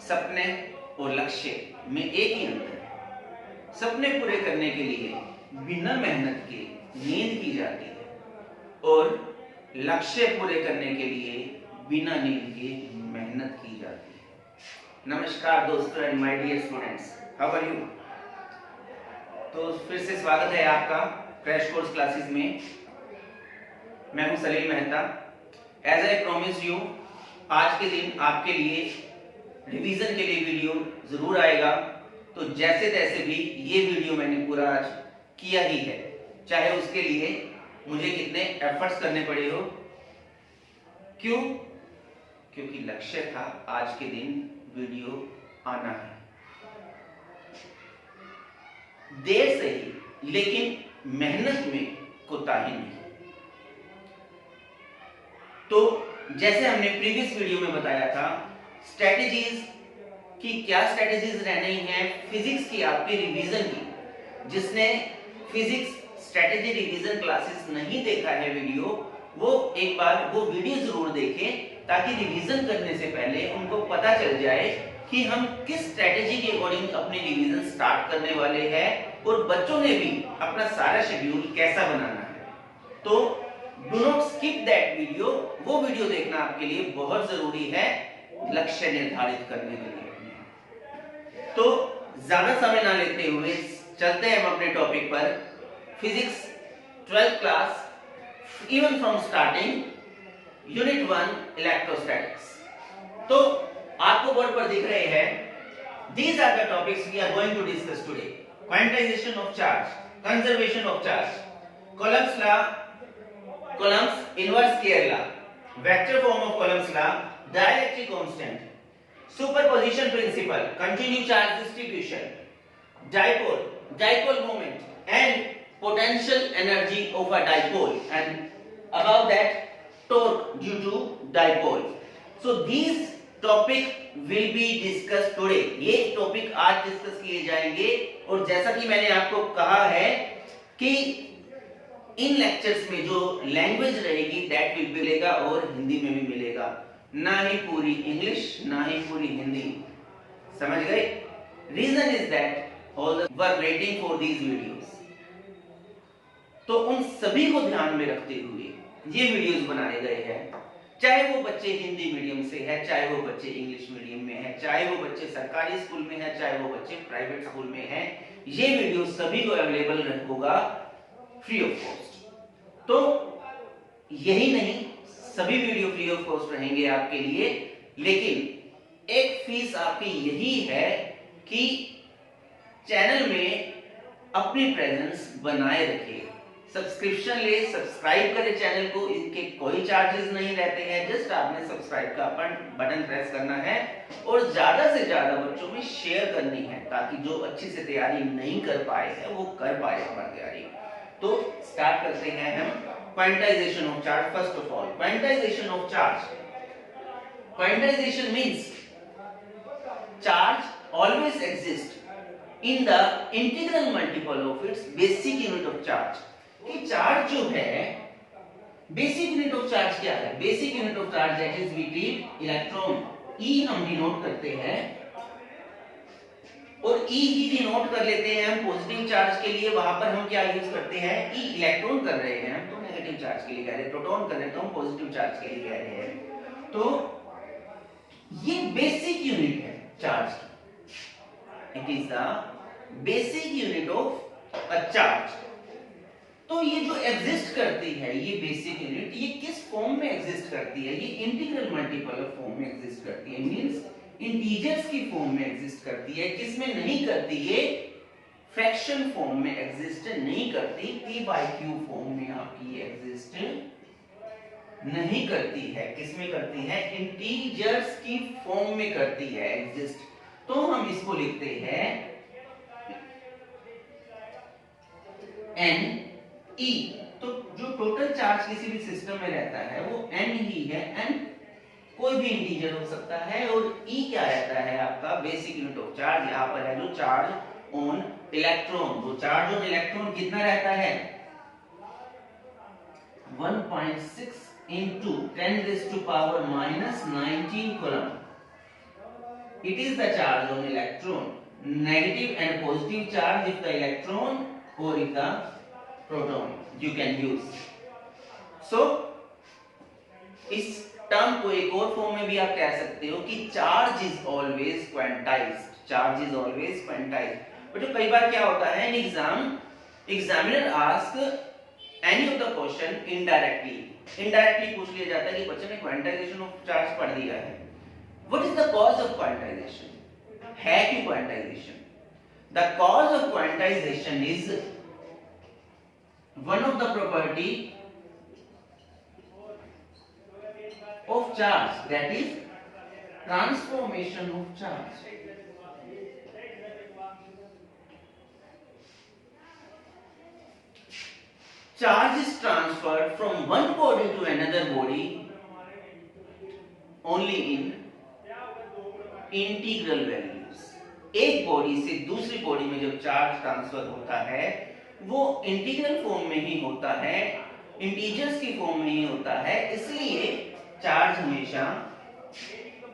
सपने और लक्ष्य में एक ही अंतर है। सपने पूरे करने के लिए बिना मेहनत के नींद की जाती है और लक्ष्य पूरे करने के लिए बिना नींद के मेहनत की जाती है। नमस्कार दोस्तों and my dear students, how are you. तो फिर से स्वागत है आपका क्रैश कोर्स क्लासेस में। मैं हूं Salil Mehta. As I promise you, आज के दिन आपके लिए रिवीजन के लिए वीडियो जरूर आएगा। तो जैसे तैसे भी ये वीडियो मैंने पूरा आज किया ही है, चाहे उसके लिए मुझे कितने एफर्ट्स करने पड़े हो। क्यों? क्योंकि लक्ष्य था आज के दिन वीडियो आना है। देर से ही लेकिन मेहनत में कोताही नहीं। तो जैसे हमने प्रीवियस वीडियो में बताया था, स्ट्रेटेजीज की क्या स्ट्रेटेजीज रहनी है फिजिक्स की आपकी रिवीजन की। जिसने फिजिक्स स्ट्रेटेजी रिवीजन क्लासेस नहीं देखा है वीडियो, वो एक बार वो वीडियो जरूर देखें, ताकि रिवीजन करने से पहले उनको पता चल जाए कि हम किस स्ट्रेटेजी के अकॉर्डिंग अपनी रिवीजन स्टार्ट करने वाले हैं और बच्चों ने भी अपना सारा शेड्यूल कैसा बनाना है। तो do not skip that video. वो वीडियो देखना आपके लिए बहुत जरूरी है लक्ष्य निर्धारित करने के लिए। तो ज्यादा समय ना लेते हुए चलते हैं हम अपने टॉपिक पर। Physics 12th class, even from starting unit 1 electrostatics. तो आपको बोर्ड पर दिख रहे हैं, these are the topics we are going to discuss today. Quantization of charge, conservation of charge, Coulomb's law, Coulomb's inverse square law, vector form of Coulomb's law, dielectric constant, superposition principle, continuous charge distribution, dipole moment, and potential energy of a dipole, and above that torque due to dipole. So these topic will be discussed today. ये topic आज discuss किए जाएंगे। और जैसा कि मैंने आपको कहा है कि इन लेक्चर्स में जो लैंग्वेज रहेगी दैट विल मिलेगा और हिंदी में भी मिलेगा, ना ही पूरी इंग्लिश ना ही पूरी हिंदी। समझ गए? Reason is that all were waiting for these videos. तो उन सभी को ध्यान में रखते हुए ये वीडियोस बनाए गए हैं। चाहे वो बच्चे हिंदी मीडियम से है, चाहे वो बच्चे इंग्लिश मीडियम में है, चाहे वो बच्चे सरकारी स्कूल में है, चाहे वो बच्चे प्राइवेट स्कूल में है, ये वीडियो सभी को अवेलेबल होगा फ्री ऑफ कॉस्ट। तो यही नहीं, सभी वीडियो फ्री ऑफ कॉस्ट रहेंगे आपके लिए, लेकिन एक फीस आपकी यही है कि चैनल में अपनी प्रेजेंस बनाए रखिए। सब्सक्रिप्शन ले, सब्सक्राइब करें चैनल को, इनके कोई चार्जेस नहीं रहते हैं। जस्ट आपने सब्सक्राइब का बटन प्रेस करना है और ज्यादा से ज्यादा बच्चों में शेयर करनी है, ताकि जो अच्छे से तैयारी नहीं कर पाए हैं वो कर पाए अपना तैयारी। तो स्टार्ट करते हैं हम quantization of charge. First of all, quantization of charge. Quantization means charge always exist in the integral multiple of its basic unit of charge. कि चार्ज जो है, बेसिक यूनिट ऑफ चार्ज क्या है? Basic unit of charge that is we keep electron, e हम denote करते हैं, और ई ही denote कर लेते हैं हम पॉजिटिव चार्ज के लिए। वहां पर हम क्या यूज करते हैं? ई इलेक्ट्रॉन कर रहे हैं हम तो नेगेटिव चार्ज के लिए कह रहे हैं, प्रोटॉन कर रहे हैं तो हम पॉजिटिव चार्ज के लिए कह रहे हैं। तो ये बेसिक यूनिट है चार्ज की। It is the basic unit of a charge. तो ये जो एग्जिस्ट करती है, ये बेसिक यूनिट, ये किस फॉर्म में एग्जिस्ट करती है? ये इंटीग्रल मल्टीपल फॉर्म में एग्जिस्ट करती है, मींस इंटीजर्स की फॉर्म में एग्जिस्ट करती है। किसमें नहीं करती? ये फ्रैक्शन फॉर्म में एग्जिस्ट नहीं करती, p by q फॉर्म में आपकी ये एग्जिस्ट नहीं करती है। किसमें करती है? इंटीजर्स की फॉर्म में करती है एग्जिस्ट। तो हम इसको लिखते हैं n E। तो जो टोटल चार्ज किसी भी सिस्टम में रहता है वो n ही है। n कोई भी इंटीजर हो सकता है, और E क्या रहता है? आपका बेसिक यूनिट ऑफ चार्ज। यहाँ पर है जो चार्ज ऑन इलेक्ट्रॉन। वो चार्ज ऑन इलेक्ट्रॉन कितना रहता है? 1.6 into 10⁻⁻19 coulomb. It is the charge on electron. Negative and positive charge if the electron or if the proton you can use. So इस term को एक और फॉर्म में भी आप कह सकते हो कि charge is always quantized. Charge is always quantized. But कई बार क्या होता है in exam, examiner ask any of the question indirectly पूछ लिया जाता है कि बच्चे ने क्वांटाइजेशन ऑफ चार्ज पढ़ दिया है. What is the cause of quantization? है क्यों quantization? The cause of quantization is one of the property of charge, that is transformation of charge. Charge is transferred from one body to another body only in integral values. एक body से दूसरी body में जब charge transfer होता है वो integral form में ही होता है, इंटीजर्स की फॉर्म में ही होता है. इसलिए चार्ज हमेशा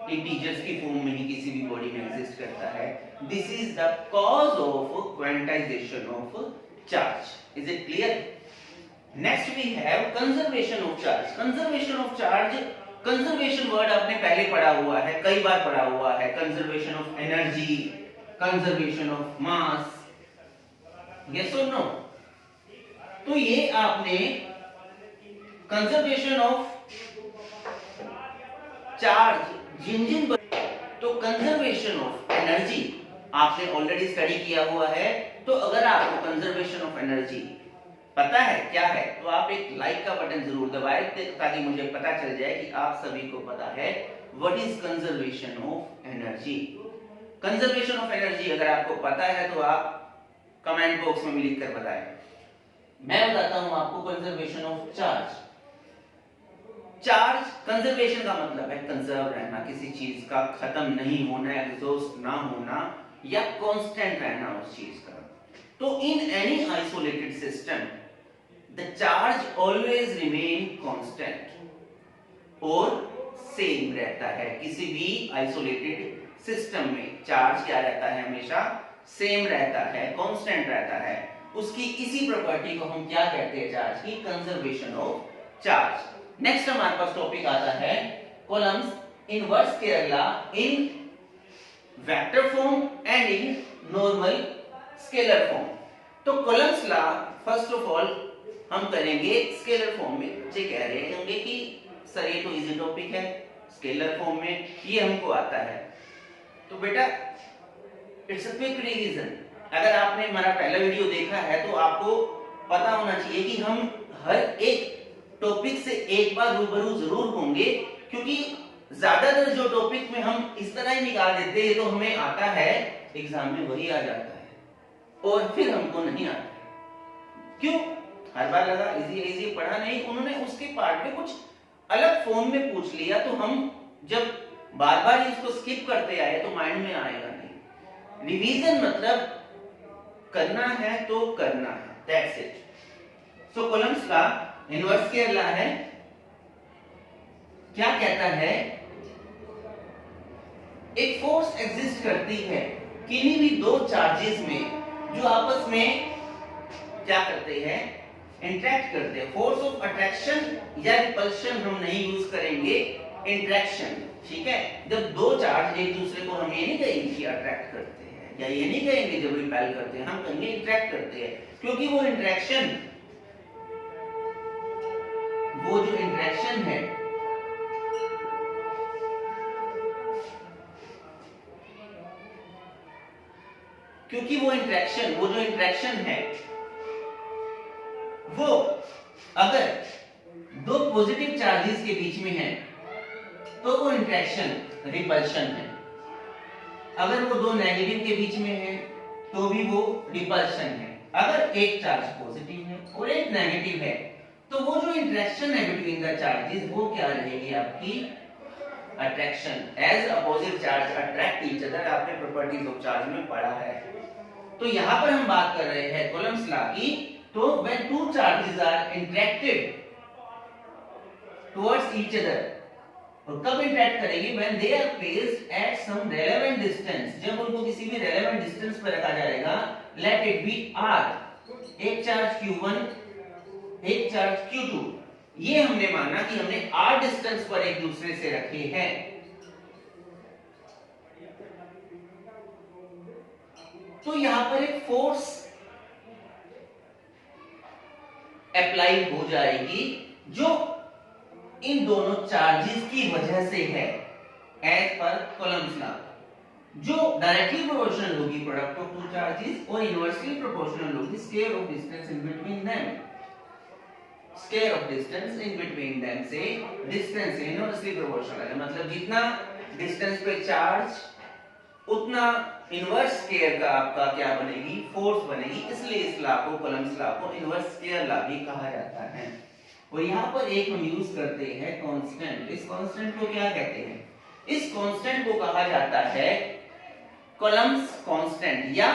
इंटीजर्स की फॉर्म में ही किसी भी बॉडी में एग्जिस्ट करता है. This is the cause of quantisation of charge. Is it clear? Next we have conservation of charge. Conservation of charge, conservation word आपने पहले पढ़ा हुआ है, कई बार पढ़ा हुआ है. Conservation of energy, conservation of mass. Yes और नो? तो ये आपने कंजर्वेशन ऑफ चार्ज जिन तो कंजर्वेशन ऑफ एनर्जी आपने ऑलरेडी स्टडी किया हुआ है. तो अगर आपको कंजर्वेशन ऑफ एनर्जी पता है क्या है तो आप एक लाइक का बटन जरूर दबाएं ताकि मुझे पता चल जाए कि आप सभी को पता है what is conservation of energy. Conservation of energy अगर आपको पता है तो आप कमेंट बॉक्स में भी लिखकर बताएं. मैं बताता हूं आपको conservation of charge. Charge conservation का मतलब है कंजर्व रहना, किसी चीज का खत्म नहीं होना, एग्जॉस्ट ना होना या कांस्टेंट रहना उस चीज का. तो in any isolated system the charge always remain constant और सेम रहता है. किसी भी आइसोलेटेड सिस्टम में चार्ज क्या रहता है? हमेशा सेम रहता है, कांस्टेंट रहता है. उसकी इसी प्रॉपर्टी को हम क्या कहते हैं? चार्ज की कंजर्वेशन ऑफ चार्ज. नेक्स्ट हमारे पास टॉपिक आता है Coulomb's inverse square law in vector form and in normal scalar form. तो Coulomb's law first of all हम करेंगे स्केलर फॉर्म में. बच्चे कह रहे होंगे कि सर ये तो इजी टॉपिक है, स्केलर फॉर्म में ये हमको आता है. तो बेटा इट्स अ क्विक रिवीजन. अगर आपने हमारा पहला वीडियो देखा है तो आपको पता होना चाहिए कि हम हर एक टॉपिक से एक बार रूबरू जरूर होंगे, क्योंकि ज्यादातर जो टॉपिक में हम इस तरह ही निकाल देते हैं तो हमें आता है एग्जाम में वही आ जाता है और फिर हमको नहीं आता. क्यों? हर बार लगा इजी इजी पढ़ा नहीं, उन्होंने उसके पार्ट में कुछ अलग फॉर्म में पूछ लिया तो हम जब बार बार इसको स्किप करते आए तो माइंड में आएगा नहीं. रिवीजन मतलब करना है तो करना है, दैट्स इट. सो कॉलम्स का इनवर्स केरला है, क्या कहता है? एक फोर्स एग्जिस्ट करती है किन्हीं भी दो चार्जेस में जो आपस में क्या करते हैं? इंटरेक्ट करते हैं. फोर्स ऑफ अट्रैक्शन या रिपल्शन हम नहीं यूज करेंगे, इंटरेक्शन. ठीक है? जब दो चार्ज एक दूसरे को हम ये नहीं कहेंगे कि अट्रैक्ट करते हैं या ये नहीं कहेंगे जब रिपेल करते हैं, हम कहेंगे इंटरेक्ट करते हैं, क्योंकि वो इंटरेक्शन, वो जो इंटरेक्शन है क्योंकि वो जो इंटरेक्शन है वो अगर दो पॉजिटिव चार्जेस के बीच में है तो वो इंटरेक्शन रिपल्शन है. अगर वो दो नेगेटिव के बीच में है तो भी वो रिपल्शन है. अगर एक चार्ज पॉजिटिव है और एक नेगेटिव है तो वो जो इंटरेक्शन है बिटवीन द चार्जेस वो क्या रहेगी? आपकी attraction. As opposite charge attract each other, आपने प्रॉपर्टीज ऑफ चार्ज में पढ़ा है. तो यहां पर हम बात कर रहे हैं कॉलम्स लॉ की. तो when two charges are interacted towards each other, और कब इंटरेक्ट करेगी? when they are placed at some relevant distance, जब उनको किसी भी रेलेवेंट डिस्टेंस पर रखा जाएगा, लेट इट बी r, एक चार्ज q1 एक चार्ज q2, ये हमने माना कि हमने r डिस्टेंस पर एक दूसरे से रखे हैं। तो यहां पर एक फोर्स अप्लाई हो जाएगी जो इन दोनों चार्जेस की वजह से है, एज पर कूलम्ब्स लॉ, जो डायरेक्टली प्रोपोर्शनल होगी प्रोडक्ट ऑफ टू चार्जेस और इनवर्सली प्रोपोर्शनल होगी square of distance in between them. Square of distance in between them से डिस्टेंस इनवर्सली प्रोपोर्शनल है, मतलब जितना डिस्टेंस पे चार्ज उतना इनवर्स स्क्वायर का आपका क्या बनेगी, फोर्स बनेगी। इसलिए इस लॉ को, कूलम्ब्स लॉ को इनवर्स स्क्वायर लॉ भी कहा जाता है। और यहाँ पर एक हम यूज करते हैं कांस्टेंट। इस कांस्टेंट को क्या कहते हैं? इस कांस्टेंट को कहा जाता है कूलम्ब्स कांस्टेंट या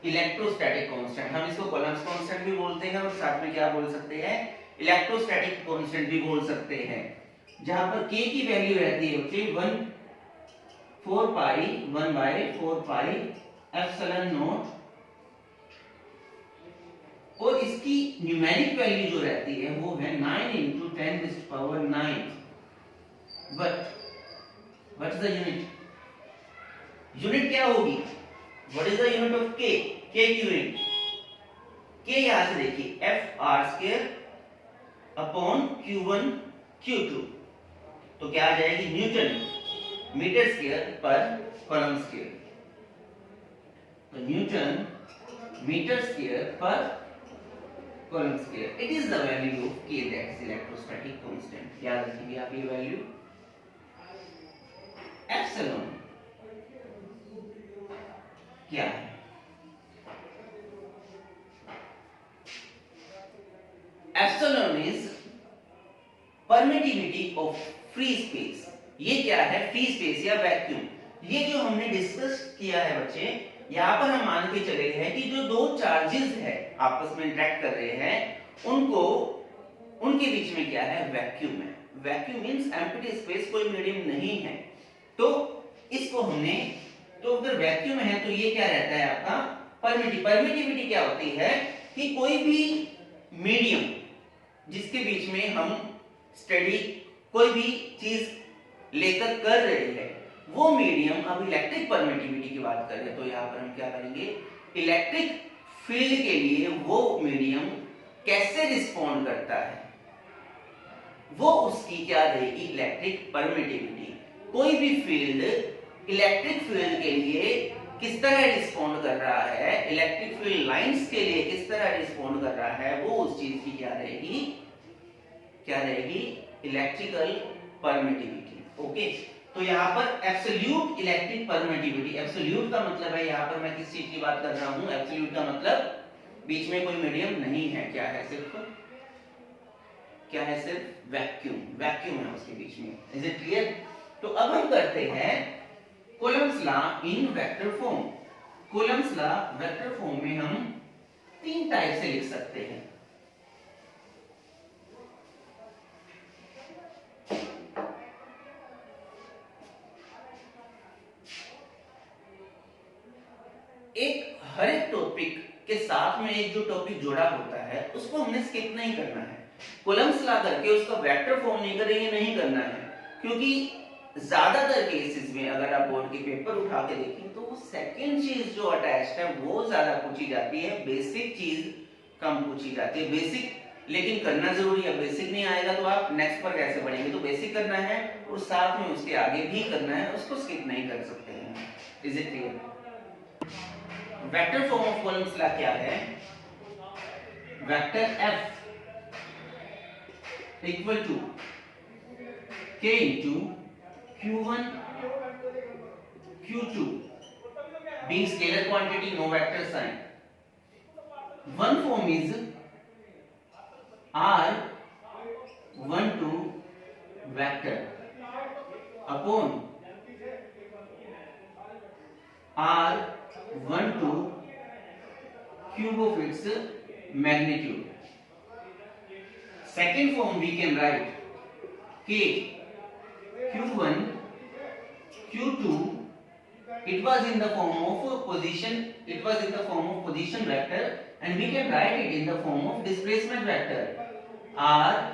इलेक्ट्रोस्टैटिक कांस्टेंट। हम इसको कूलम्ब्स कांस्टेंट भी बोलते हैं और साथ में क्या बोल सकते हैं, इलेक्ट्रोस्टैटिक कांस्टेंट भी बोल सकते हैं। जहां पर k की वैल्यू रहती है उसकी 1 by 4 pi एप्सिलॉन नॉट, और इसकी न्यूमेरिक वैल्यू जो रहती है वो है 9 into 10⁹। What is the unit? Unit क्या होगी? What is the unit of k? k की यूनिट k यहां से देखिए fr² अपॉन q1 q2, तो क्या आ जाएगी? न्यूटन मीटर स्क्वायर पर कूलम्ब स्क्वायर। तो न्यूटन मीटर स्क्वायर पर coulomb square, it is the value of k, that is electrostatic constant. याद रखिए आप ये वैल्यू। एप्सिलॉन क्या है? Epsilon is permittivity of free space. ये क्या है? फ्री स्पेस या वैक्यूम। ये जो हमने डिस्कस किया है बच्चे, यहाँ पर हम मान के चले हैं कि जो दो चार्जेस है आपस में इंटरेक्ट कर रहे हैं, उनको उनके बीच में क्या है? वैक्यूम है। वैक्यूम मींस एम्प्टी स्पेस, कोई मीडियम नहीं है। तो इसको हमने, तो अगर वैक्यूम है तो ये क्या रहता है आपका? परमिटिविटी क्या होती है कि कोई भी मीडियम जिसके बीच में हम स्टडी कोई भी चीज लेकर कर रहे हैं, वो मीडियम, अब इलेक्ट्रिक परमिटिविटी की बात करें तो यहां पर हम क्या करेंगे, इलेक्ट्रिक फील्ड के लिए वो मीडियम कैसे रिस्पॉन्ड करता है, वो उसकी क्या रहेगी? Electric permittivity. कोई भी फील्ड इलेक्ट्रिक फील्ड के लिए किस तरह रिस्पॉन्ड कर रहा है, इलेक्ट्रिक फील्ड लाइंस के लिए किस तरह रिस्पॉन्ड कर रहा है, वो उस चीज की क्या रहेगी? क्या रहेगी? Electrical permittivity. ओके, तो यहाँ पर एब्सोल्यूट इलेक्ट्रिक परमिटिविटी, एब्सोल्यूट का मतलब है यहाँ पर मैं किस चीज की बात कर रहा हूँ? एब्सोल्यूट का मतलब बीच में कोई मीडियम नहीं है। क्या है? सिर्फ क्या है? सिर्फ वैक्यूम। वैक्यूम है उसके बीच में। Is it clear? तो अब हम करते हैं Coulomb's law in vector form. Coulomb's law vector form में हम तीन टाइप से लिख सकते हैं। एक हर एक टॉपिक के साथ में एक जो टॉपिक जुड़ा होता है उसको हमने स्किप नहीं करना है। कॉलम्स ला करके उसका वेक्टर फॉर्म नहीं करेंगे, नहीं करना है, क्योंकि ज्यादातर केसेस में अगर आप बोर्ड के पेपर उठा के देखें तो वो सेकंड चीज जो अटैच्ड है वो ज्यादा पूछी जाती है, बेसिक चीज कम पूछी जाती है। बेसिक लेकिन करना जरूरी है। बेसिक नहीं आएगा तो आप नेक्स्ट पर कैसे बढ़ेंगे? तो बेसिक करना है और साथ में उसके आगे भी करना है, उसको स्किप नहीं कर सकते हैं। Is it clear? Vector form of Coulomb's law क्या है? Vector f equal to k into q1 q2 being scalar quantity, no vector sign. One form is r12 vector upon r12 cube of its magnitude. Second form we can write k q1 q2 it was in the form of position, it was in the form of position vector, and we can write it in the form of displacement vector r2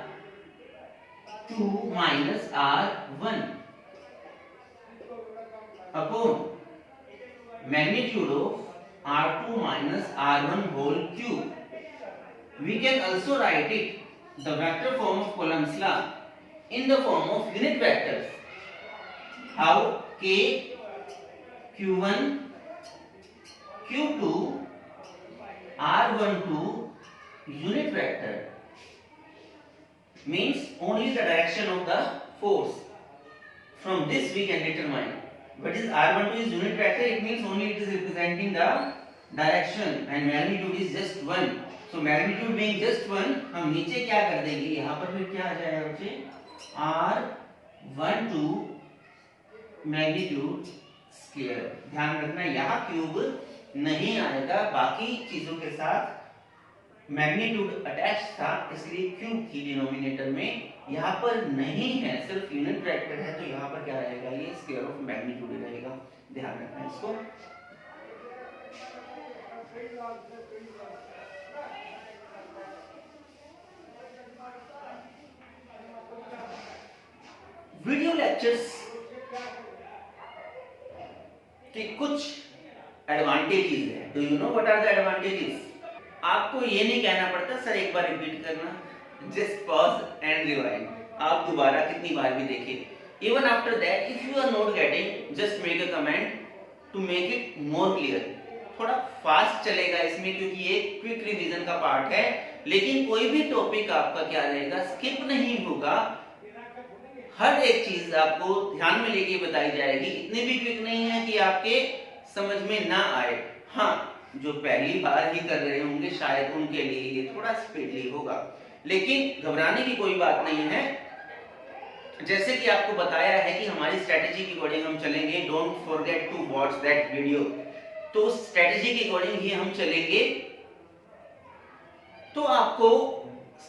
minus r1 upon magnitude of r2 minus r1 whole cube. We can also write it the vector form of Coulomb's law in the form of unit vectors. How? K q1 q2 r12 unit vector means only the direction of the force. From this we can determine what is r12 is unit vector. It means only it is representing the direction and magnitude is just 1. So magnitude being just 1, हम नीचे क्या कर देंगे, यहाँ पर फिर क्या आ जाएगा बच्चे, r12 मैग्नीट्यूड स्क्वायर. ध्यान रखना यहाँ क्यूब नहीं आएगा, बाकी चीजों के साथ मैग्नीट्यूड अटैच था इसलिए क्यूब थी डिनोमिनेटर में, यहाँ पर नहीं है, सिर्फ यूनिट वेक्टर है, तो यहाँ पर क्या रहेगा, ये स्क्वायर ऑफ मैग्नीट्यूड रहेगा. ध्यान रखना इसको. वीडियो लेक्चर्स के कुछ एडवांटेजेस हैं. Do you know what are the advantages? आपको ये नहीं कहना पड़ता सर एक बार रिपीट करना, जस्ट पॉज एंड रिवाइंड. आप दोबारा कितनी बार भी देखिए. Even after that if you are not getting, just make a comment to make it more clear. थोड़ा फास्ट चलेगा इसमें क्योंकि ये क्विक रिवीजन का पार्ट है, लेकिन कोई भी टॉपिक आपका क्या रहेगा, स्किप नहीं होगा. हर एक चीज आपको ध्यान में लेके बताई जाएगी. इतनी भी क्विक नहीं है कि आपके समझ में ना आए. हाँ, जो पहली बार ही कर रहे होंगे शायद उनके लिए ये थोड़ा स्पीडली होगा, लेकिन घबराने की कोई बात नहीं है. जैसे कि आपको बताया है कि हमारी स्ट्रेटेजी के अकॉर्डिंग हम चलेंगे. Don't forget to watch that video. तो स्ट्रेटेजी के अकॉर्डिंग ही हम चलेंगे, तो आपको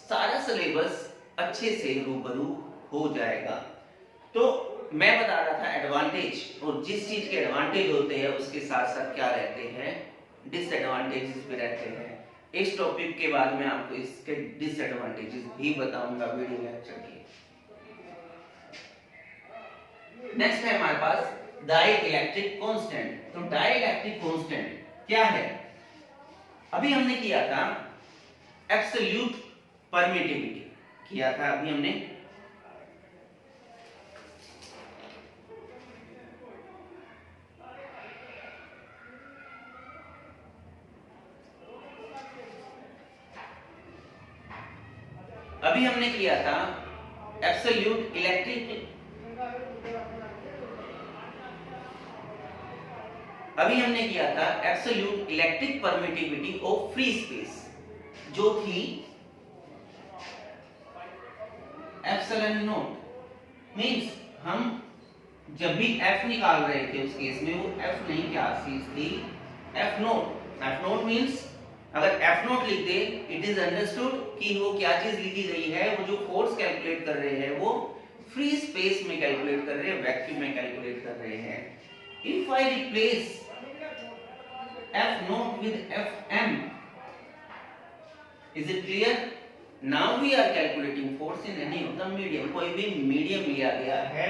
सारा सिलेबस अच्छे से रूबरू हो जाएगा. तो मैं बता रहा था एडवांटेज, और जिस चीज के एडवांटेज होते हैं उसके साथ साथ क्या रहते हैं, डिसएडवांटेजेस भी रहते हैं. इस टॉपिक के बाद मैं आपको इसके डिसएडवांटेजेस भी बताऊंगा वीडियो लेक्चर के. नेक्स्ट है हमारे पास डाइइलेक्ट्रिक कांस्टेंट. तो डाइइलेक्ट्रिक कांस्टेंट क्या है? अभी हमने किया था एब्सोल्यूट परमिटिविटी किया था. अभी हमने किया था एब्सोल्यूट इलेक्ट्रिक, अभी हमने किया था absolute electric permittivity of free space, जो थी एप्सिलॉन नॉट. मींस हम जब भी एफ निकाल रहे थे उस केस में वो एफ नहीं, क्या चीज थी, F not. F not means अगर एफ नॉट लिख दे, इट इज अंडरस्टूड कि वो क्या चीज लिखी गई है, वो जो फोर्स कैलकुलेट कर रहे हैं वो फ्री स्पेस में कैलकुलेट कर रहे हैं, वैक्यूम में कैलकुलेट कर रहे हैं. If I replace F naught with Fm, is it clear? Now we are calculating force in any of the medium. कोई भी मीडियम लिया गया है,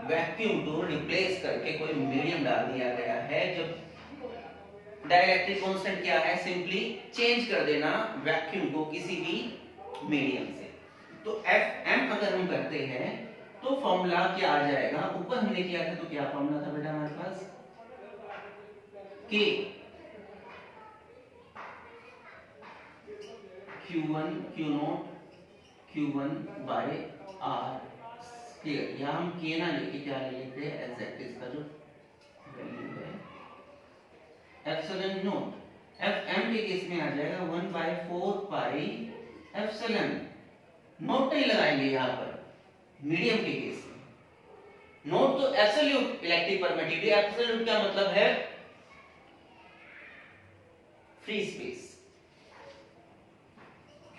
वैक्यूम को रिप्लेस करके कोई मीडियम डाल दिया गया है. जब डाइइलेक्ट्रिक कांस्टेंट क्या है, सिंपली चेंज कर देना वैक्यूम को किसी भी मीडियम से. तो Fm अगर हम करते हैं तो फॉर्मूला क्या आ जाएगा, ऊपर हमने किया था तो क्या फॉर्मूला था बेटा हमारे पास, K Q1 Q0 Q1 by R square. यहाँ हम K ना लेके क्या ले लेते हैं, एग्जैक्ट इसका जो वैल्यू है एप्सिलॉन नॉट. Fm के केस में आ जाएगा 1 by 4 पाई एप्सिलॉन नॉट. नहीं लगाएंगे यहाँ पर मीडियम के केस में. नॉट तो एब्सोल्यूट इलेक्ट्रिक परमिटिविटी, एब्सोल्यूट क्या मतलब है, free space.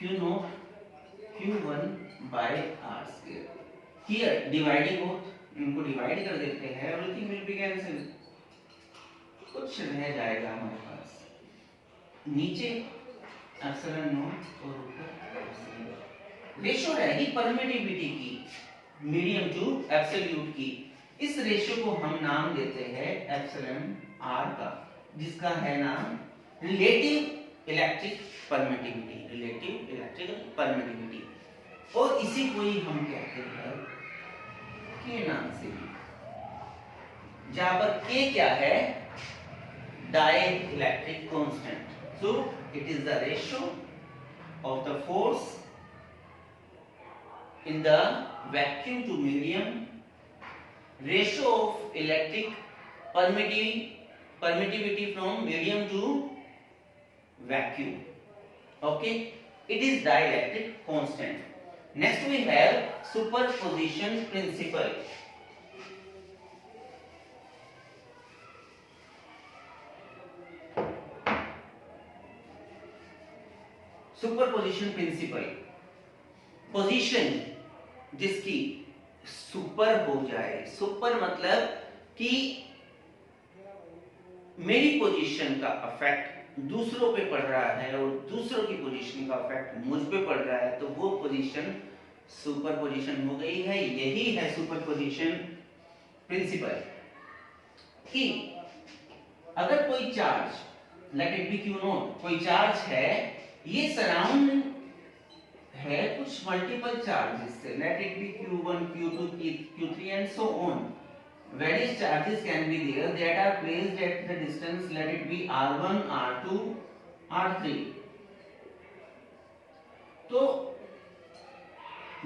Q0 Q1 by R square. Here dividing both, इनको डिवाइड कर देते हैं, everything will be cancelled. कुछ रह जाएगा हमारे पास, नीचे एप्सिलॉन नॉट और ऊपर एप्सिलॉन। रेशियो रहेगी परमिटिविटी की, मीडियम टू एब्सोल्यूट की। इस रेशियो को हम नाम देते हैं एप्सिलॉन आर का, जिसका है नाम relative electric permittivity, relative electrical permittivity. और इसी को ही हम कहते हैं के नाम से, जहां पर के क्या है, dielectric constant. So it is the ratio of the force in the vacuum to medium, ratio of electric permittivity from medium to vacuum. Okay, it is dielectric constant. Next we have superposition principle. Superposition principle, position जिसकी super हो जाए, super मतलब कि मेरी position का effect दूसरों पे पड़ रहा है और दूसरों की पोजीशन का इफेक्ट मुझ पे पड़ रहा है, तो वो पोजीशन सुपर पोजीशन हो गई है। यही है सुपर पोजीशन प्रिंसिपल कि अगर कोई charge, let it be Q not, कोई चार्ज है, ये सराउंड है कुछ मल्टीपल चार्जेस से, let it be q1 q2 q3 and so on, various charges can be there that are placed at the distance, let it be r1 r2 r3। तो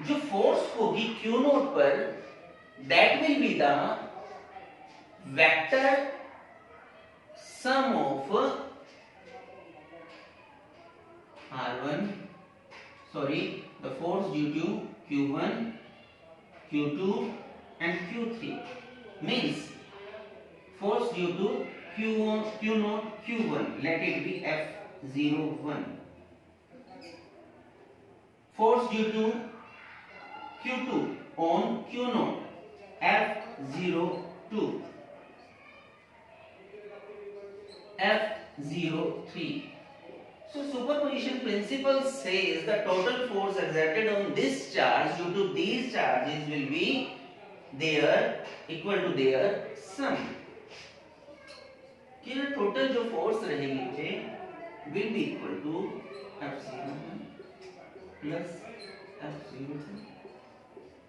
जो force होगी q note पर, that will be the vector sum of r1, sorry, the force due to q1 q2 and q3 means force due to q1 q naught q1, let it be f01, force due to q2 on q naught f02, f03। So superposition principle says the total force exerted on this charge due to these charges will be their equal to their sum। कि total जो force रहेगी थे will be equal to f01 plus f02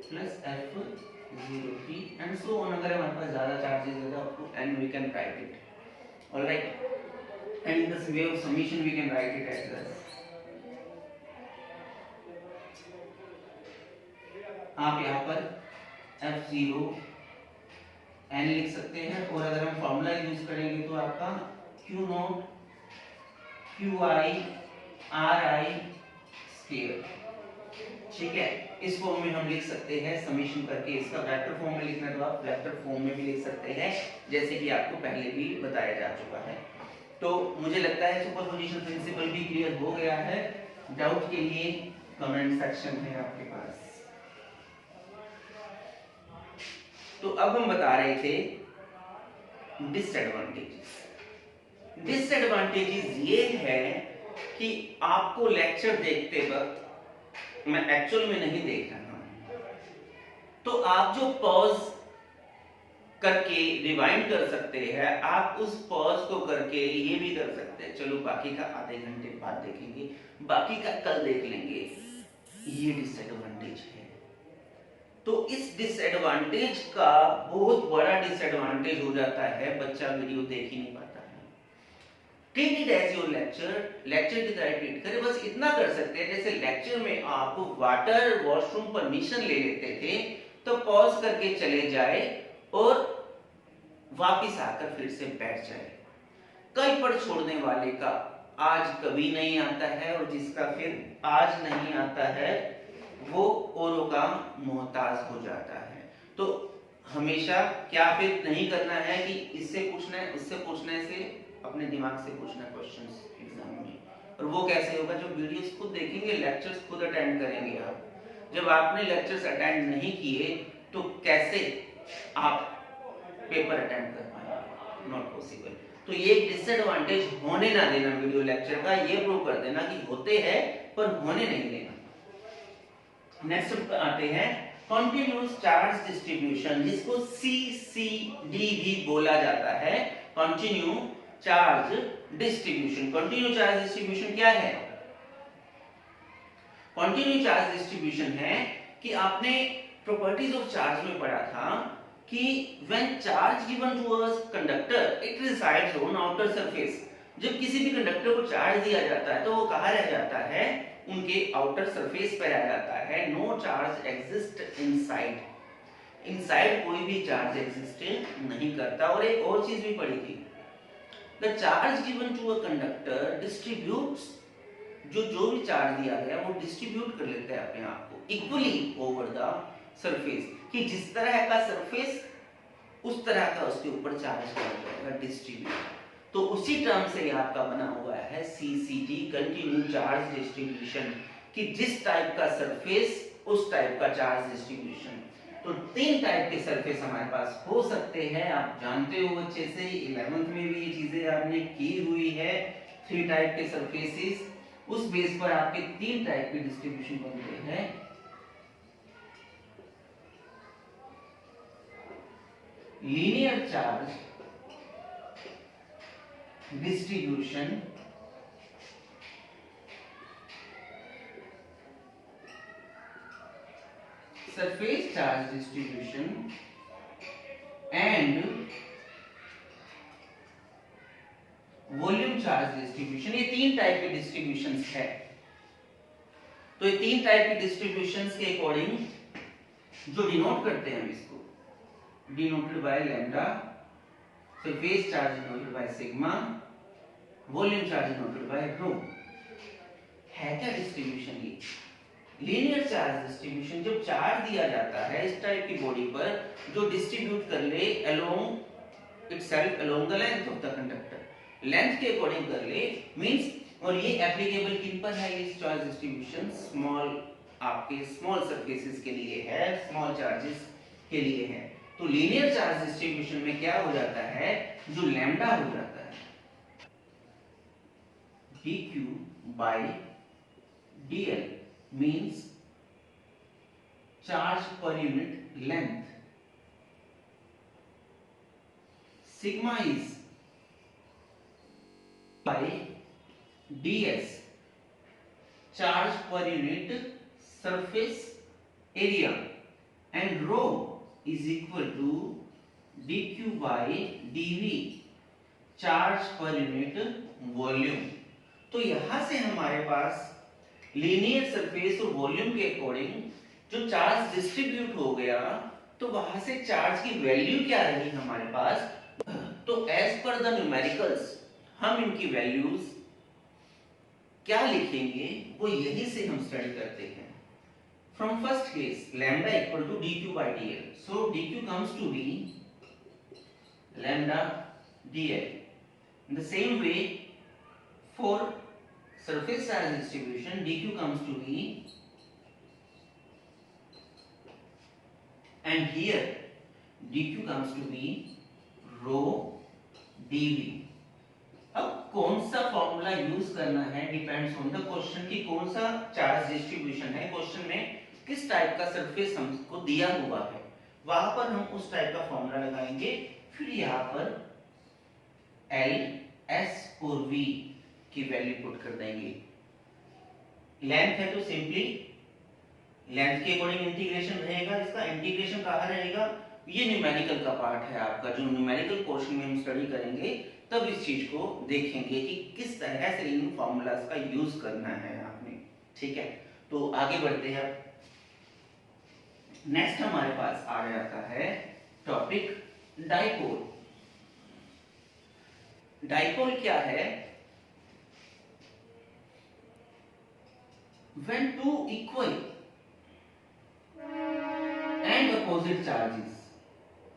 plus f03 and so on। अगर हमारे पास ज्यादा charges है तो up to n we can write it, all right, and in this way of summation we can write it as this। आप यहाँ पर f0 n लिख सकते हैं, और अगर हम फॉर्मूला यूज करेंगे तो आपका q not qi ri square, ठीक है, इस फॉर्म में हम लिख सकते हैं समेशन करके। इसका वेक्टर फॉर्म में लिखना है तो आप वेक्टर फॉर्म में भी लिख सकते हैं, जैसे कि आपको पहले भी बताया जा चुका है। तो मुझे लगता है सुपरपोजिशन प्रिंसिपल भी क्लियर हो गया है। डाउट के लिए कमेंट सेक्शन है आपके पास। तो अब हम बता रहे थे डिसएडवांटेजेस। डिसएडवांटेजेस ये है कि आपको लेक्चर देखते वक्त, मैं एक्चुअल में नहीं देख रहा हूं, तो आप जो पॉज करके रिवाइंड कर सकते हैं, आप उस पॉज को करके ये भी कर सकते हैं, चलो बाकी का आधे घंटे बाद देखेंगे, बाकी का कल देख लेंगे। ये डिसएडवांटेज है। तो इस डिसएडवांटेज का बहुत बड़ा डिसएडवांटेज हो जाता है, बच्चा वीडियो देख ही नहीं पाता है। Treat it as your lecture की तरह ट्रीट करें। बस इतना कर सकते हैं, जैसे लेक्चर में आप वाटर वॉशरूम परमिशन ले लेते थे, तो पॉज करके चले जाए और वापिस आकर फिर से बैठ जाए। कल पर छोड़ने वाले का आज कभी नहीं आता है, और जिसका फिर आज नहीं आता है वो औरों का मोहताज हो जाता है। तो हमेशा क्या फिर नहीं करना है कि इससे पूछना है, उससे पूछने से, अपने दिमाग से पूछना क्वेश्चंस एग्जाम में। और वो कैसे होगा? जो वीडियोस खुद देखेंगे, लेक्चर्स खुद अटेंड करेंगे आप। जब आपने लेक्चर्स अटेंड नहीं किए तो कैसे आप पेपर अटेंड कर पाएंगे? Not possible. तो ये एक डिसएडवांटेज होने ना देना वीडियो लेक्चर का, ये प्रूव कर देना कि होते हैं पर होने नहीं देना। नेक्स्ट आते हैं कंटिन्यूअस चार्ज डिस्ट्रीब्यूशन, जिसको CCD भी बोला जाता है। Continue charge distribution. Continue charge distribution क्या है? कंटिन्यू चार्ज डिस्ट्रीब्यूशन है कि आपने प्रॉपर्टीज ऑफ चार्ज में पढ़ा था कि when charge given to a conductor it resides on outer surface. जब किसी भी कंडक्टर को चार्ज दिया जाता है तो वो कहाँ रह जाता है? उनके आउटर सरफेस पर रह जाता है। No charge exist inside. Inside कोई भी चार्ज एग्जिस्ट नहीं करता। और एक और चीज भी पढ़ी थी, the charge given to a conductor distributes. जो भी चार्ज दिया गया वो डिस्ट्रीब्यूट कर लेता है अपने आप को इक्वली ओवर द सरफेस, कि जिस तरह का सरफेस उस तरह का उसके ऊपर चार्ज किया जाएगा, डिस्ट्रीब्यूट। तो उसी टर्म से आपका बना हुआ है CCD, कंटिन्यू चार्ज डिस्ट्रीब्यूशन, कि जिस टाइप का सरफेस उस टाइप का चार्ज डिस्ट्रीब्यूशन। तो 3 टाइप के सरफेस हमारे पास हो सकते हैं, आप जानते हो अच्छे से, 11th में भी ये चीजें आपने की हुई है। 3 टाइप के सरफेसेस, उस बेस पर आपके 3 टाइप के डिस्ट्रीब्यूशन बनते हैं। Linear charge distribution, surface charge distribution and volume charge distribution. ये 3 टाइप के डिस्ट्रीब्यूशंस है। तो ये 3 टाइप के डिस्ट्रीब्यूशंस के अकॉर्डिंग जो डिनोट करते हैं हम इसको, denoted by lambda, surface charge denoted by sigma, volume charge denoted by rho. है क्या डिस्ट्रीब्यूशन ये? लीनियर चार्ज डिस्ट्रीब्यूशन, जब चार्ज दिया जाता है इस टाइप की बॉडी पर, जो डिस्ट्रीब्यूट कर ले along itself along the length of the conductor, length के अकॉर्डिंग कर ले, मींस। और ये एप्लीकेबल किन पर है ये चार्ज डिस्ट्रीब्यूशन? स्मॉल, आपके स्मॉल सरफेसेस के लिए है, स्मॉल चार्जेस के लिए है। तो लीनियर चार्ज डिस्ट्रीब्यूशन में क्या हो जाता है? जो लैम्डा हो जाता है dq by dl means charge per unit length. Sigma is by ds, charge per unit surface area, and rho is equal to dq by dv, charge per unit volume. तो यहां से हमारे पास लीनियर सरफेस और volume के according जो charge distribute हो गया, तो वहां से चार्ज की वैल्यू क्या रही हमारे पास? तो एज पर द न्यूमेरिकल्स हम इनकी वैल्यूज क्या लिखेंगे वो यही से हम स्टडी करते हैं। From first case lambda equal to dq by dl, so dq comes to be lambda dl. In the same way, for surface charge distribution, dq comes to be, and here dq comes to be rho dv. अब कौन सा formula use करना है depends on the question, कि कौन सा charge distribution है, question में किस टाइप का सरफेस हमको दिया हुआ है, वहां पर हम उस टाइप का फॉर्मूला लगाएंगे। फिर यहाँ पर L, S और V की वैल्यू पुट कर देंगे। लेंथ है तो सिंपली लेंथ के अकॉर्डिंग इंटीग्रेशन रहेगा, इसका इंटीग्रेशन कहाँ रहेगा? ये न्यूमेरिकल का पार्ट है आपका, जो न्यूमेरिकल पोर्शन में हम स्टडी करेंगे तब इस चीज को देखेंगे कि किस तरह से इन फॉर्मूलाज का यूज करना है आपने। ठीक है, तो आगे बढ़ते हैं। नेक्स्ट हमारे पास आ जाता है टॉपिक डाइपोल। डाइपोल क्या है? When two equal and opposite charges,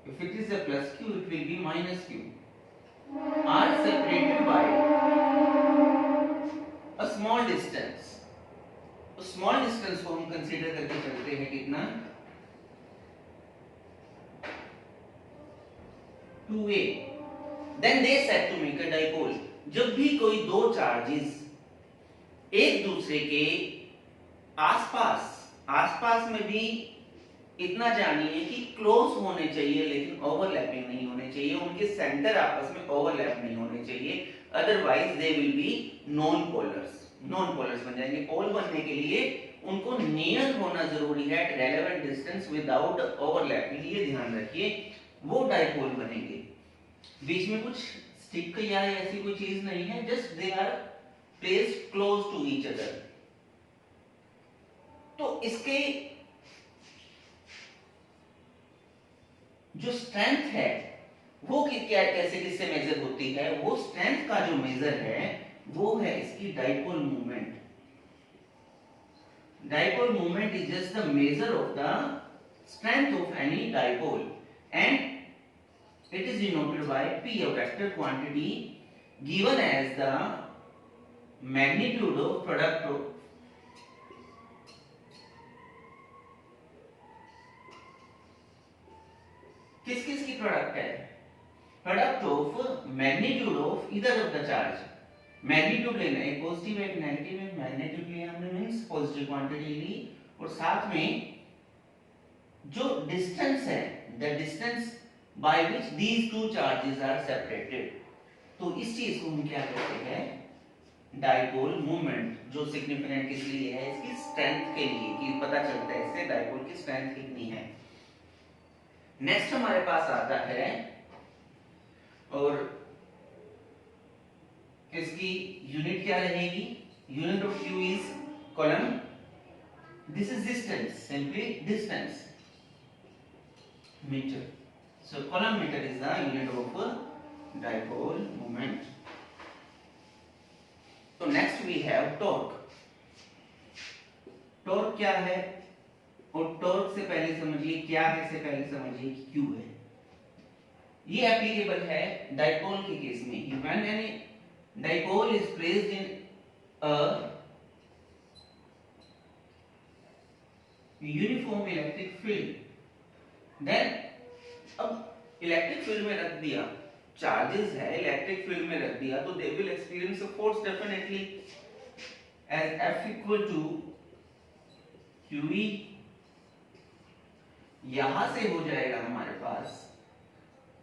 if it is a plus q, it will be minus q, are separated by a small distance. तो small distance को हम कंसीडर करके चलते हैं कितना? 2a, then they said to make a dipole. जब भी कोई दो चार्जेस एक दूसरे के आसपास आसपास में भी इतना जानिए कि क्लोज होने चाहिए लेकिन ओवरलैपिंग नहीं होने चाहिए, उनके सेंटर आपस में ओवरलैप नहीं होने चाहिए, otherwise they will be non polars. Non polars बन जाएंगे। पोल बनने के लिए उनको नियर होना जरूरी है at relevant distance without overlapping, ये ध्यान रखिए, वो डाइपोल बनेंगे। बीच में कुछ स्टिक या ऐसी कोई चीज नहीं है, just they are placed close to each other. तो इसके जो स्ट्रेंथ है वो क्या कैसे किससे मेजर होती है, वो स्ट्रेंथ का जो मेजर है वो है इसकी dipole movement. Dipole movement is just the measure of the strength of any dipole and it is denoted by P, a vector quantity given as the magnitude of product of किस किस की product है, product of magnitude of either of the charge. Magnitude लेना है, positive है negative है, magnitude लिया हमने मींस पॉजिटिव क्वांटिटी ली, और साथ में जो डिस्टेंस है, the distance by which these two charges are separated. तो इस चीज को हम क्या कहते हैं, डाइपोल मूवमेंट, जो सिग्निफिकेंट किस लिए है, इसकी स्ट्रेंथ के लिए, कि पता चलता है इससे डाइपोल की स्ट्रेंथ कितनी है। नेक्स्ट हमारे पास आता है, और इसकी यूनिट क्या रहेगी, unit of Q is coulomb, this is distance, simply distance metre, so column meter is the unit of dipole moment. So next we have torque. torque क्या है, और torque से पहले समझिए क्या है, से पहले समझिए कि Q है। ये एप्लीकेबल है डाइपोल के केस में। When any dipole is placed in a uniform electric field, then अब इलेक्ट्रिक फील्ड में रख दिया, चार्जेस है इलेक्ट्रिक फील्ड में रख दिया, तो they will experience a force definitely as F equal to QE। यहां से हो जाएगा हमारे पास,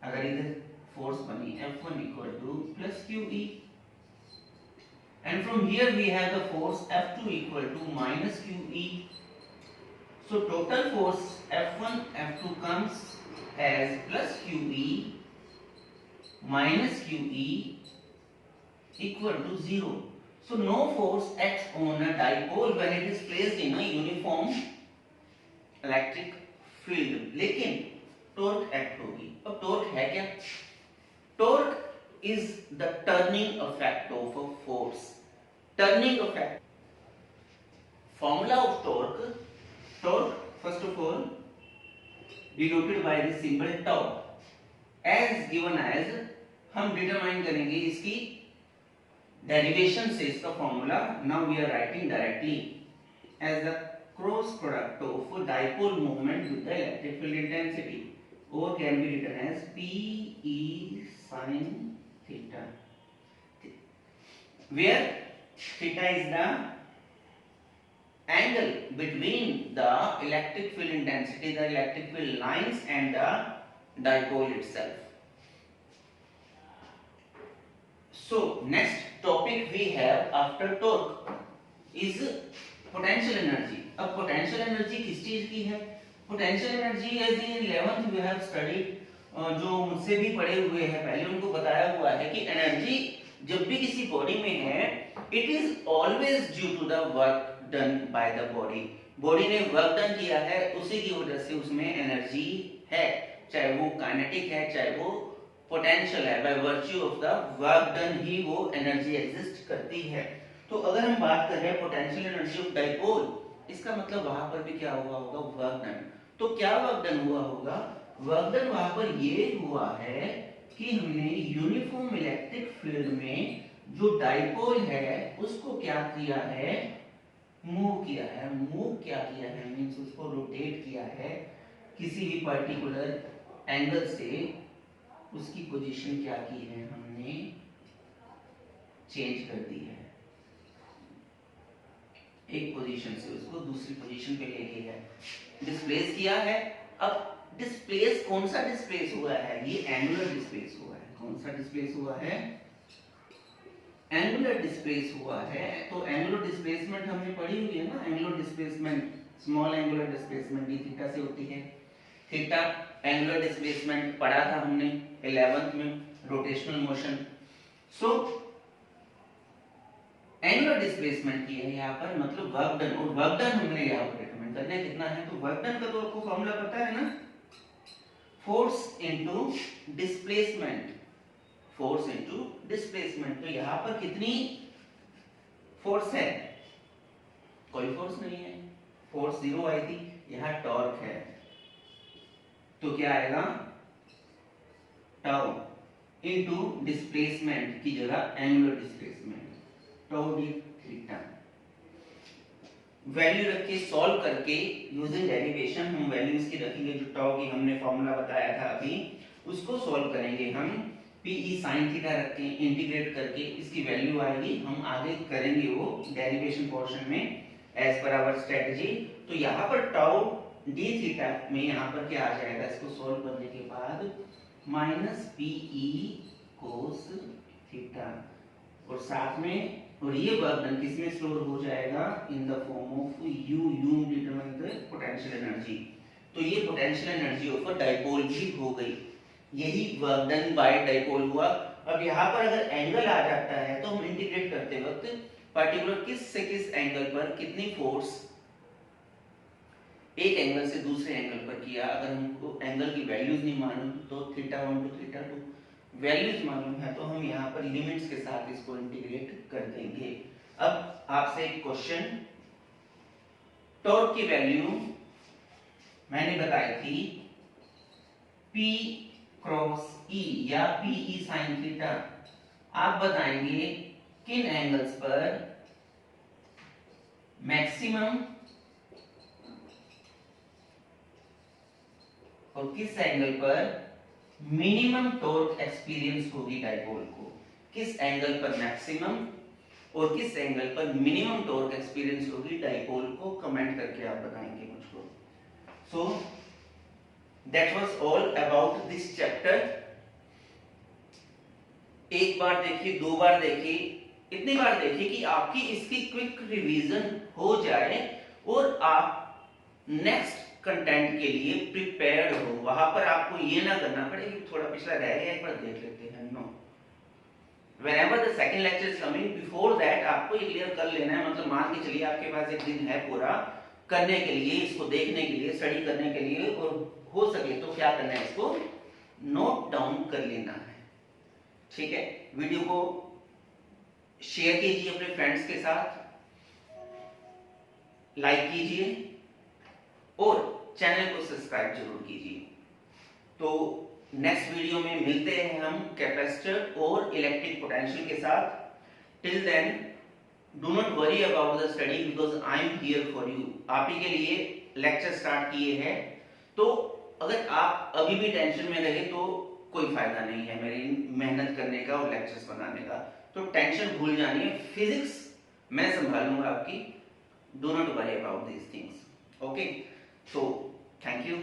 अगर इधर फोर्स बनी F1 equal to plus QE, and from here we have the force F2 equal to minus QE। So total force F1 F2 comes as plus QE minus QE equal to 0. So no force acts on a dipole when it is placed in a uniform electric field. लेकिन torque act होगी। अब torque है क्या? Torque is the turning effect of a force. Turning effect. Formula of torque. Torque first of all denoted by the symbol tau, as given as, हम determine करेंगे इसकी derivation से इसका formula. Now we are writing directly as the cross product of dipole movement with the electric field intensity, और can be written as PE sin theta, where theta is the angle between the electric field intensity, the electric field lines and the dipole itself. So next topic we have after torque is potential energy. अब potential energy किस चीज की है, potential energy as in 11th we have studied, जो मुझसे भी पढ़े हुए हैं पहले उनको बताया हुआ है कि एनर्जी जब भी किसी बॉडी में है, it is always due to the work done by the body. Body ने वर्क डन किया है, उसी की वजह से उसमें एनर्जी है, चाहे वो काइनेटिक है चाहे वो पोटेंशियल है, by virtue of the work done ही वो एनर्जी एग्जिस्ट करती है। तो अगर हम बात कर रहे हैं पोटेंशियल एनर्जी ऑफ डाइपोल, इसका मतलब वहां पर भी क्या हुआ होगा, वर्क डन। तो क्या वर्क डन हुआ होगा, वर्क डन वहां पर ये हुआ है कि हमने यूनिफॉर्म इलेक्ट्रिक फील्ड में जो डाइपोल है उसको क्या किया है, मूव किया है। मूव क्या किया है मींस उसको रोटेट किया है किसी भी पर्टिकुलर एंगल से उसकी पोजीशन क्या की है, हमने चेंज कर दी है, एक पोजीशन से उसको दूसरी पोजीशन पे ले लिया है, डिस्प्लेस किया है। अब डिस्प्लेस कौन सा डिस्प्लेस हुआ है, ये एंगुलर डिस्प्लेस हुआ है। कौन सा डिस्प्लेस हुआ है, एंगुलर डिस्प्लेस हुआ है। तो एंगुलर डिस्प्लेसमेंट हमने पढ़ी हुई है ना, angular displacement, small angular displacement D theta से होती है। थीटा एंगुलर डिस्प्लेसमेंट पढ़ा था हमने 11th में, rotational motion. So angular displacement की है यहाँ पर, मतलब वर्क डन, और वर्क डन हमने यहाँ पर रिकमेंड करना है कितना है, तो वर्क डन का तो आपको फॉर्मूला पता है ना, force into displacement, force into displacement. तो यहाँ पर कितनी फोर्स है, कोई फोर्स नहीं है, फोर्स 0 आई थी, यहाँ टॉर्क है, तो क्या आएगा, टाउ इनटू डिस्प्लेसमेंट की जगह angular displacement, tau D theta. Value रख के सॉल्व करके यूजिंग डेरिवेशन हम वैल्यूज की रखेंगे, जो टाउ की हमने फॉर्मूला बताया था अभी, उसको सॉल्व करेंगे हम, पीई साइन थीटा रख के इंटीग्रेट करके इसकी वैल्यू आएगी, हम आगे करेंगे वो डेरिवेशन पोर्शन में एज पर आवर स्ट्रेटजी। तो यहाँ पर टाउ डी थीटा में यहाँ पर क्या आ जाएगा, इसको सॉल्व करने के बाद माइनस पीई कोस थीटा, और साथ में, और ये वर्क डन किसमें स्टोर हो जाएगा, in the form of you, you determine the potential energy. तो ये potential energy of a dipole भी हो गई, यही वर्क डन बाय डाइपोल हुआ। अब यहाँ पर अगर एंगल आ जाता है तो हम इंटीग्रेट करते वक्त पार्टिकुलर किस से किस एंगल पर कितनी फोर्स एक एंगल से दूसरे एंगल पर किया, अगर हमको एंगल की वैल्यूज नहीं मालूम तो थीटा 1 टू थीटा 2 वैल्यूज मालूम है, तो हम यहाँ पर लिमिट्स के साथ इसको इंटीग्रेट कर देंगे। अब आपसे एक क्वेश्चन, टॉर्क की वैल्यू मैंने बताई थी P क्रॉस E या PE साइन थीटा, आप बताएंगे किन एंगल्स पर मैक्सिमम और किस एंगल पर मिनिमम टॉर्क एक्सपीरियंस होगी डाइपोल को, किस एंगल पर मैक्सिमम और किस एंगल पर मिनिमम टॉर्क एक्सपीरियंस होगी डाइपोल को, कमेंट करके आप बताएंगे मुझको। So that was all about this chapter. एक बार देखिए, दो बार देखिए, इतनी बार देखिए कि आपकी इसकी क्विक रिवीजन हो जाए और आप नेक्स्ट कंटेंट के लिए प्रिपेयर्ड हो। वहां पर आपको ये ना करना पड़े कि थोड़ा पिछला रह गया, एक बार देख लेते हैं। No, whenever the second lecture is coming, before that आपको ये क्लियर कर लेना है, मतलब मान के चलिए आपके पास एक दिन है पूरा करने के लिए, इसको देखने के लिए, स्टडी करने के लिए, और हो सके तो क्या करना है, इसको नोट डाउन कर लेना है। ठीक है, वीडियो को शेयर कीजिए अपने फ्रेंड्स के साथ, लाइक कीजिए और चैनल को सब्सक्राइब जरूर कीजिए। तो नेक्स्ट वीडियो में मिलते हैं हम कैपेसिटर और इलेक्ट्रिक पोटेंशियल के साथ। Till then do not worry about the study because I am here for you. आप ही के लिए लेक्चर स्टार्ट किए हैं, तो अगर आप अभी भी टेंशन में रहे तो कोई फायदा नहीं है मेरी मेहनत करने का और लेक्चर्स बनाने का। तो टेंशन भूल जानिए, फिजिक्स मैं संभालूंगा आपकी। Do not worry about these things. Okay, so thank you.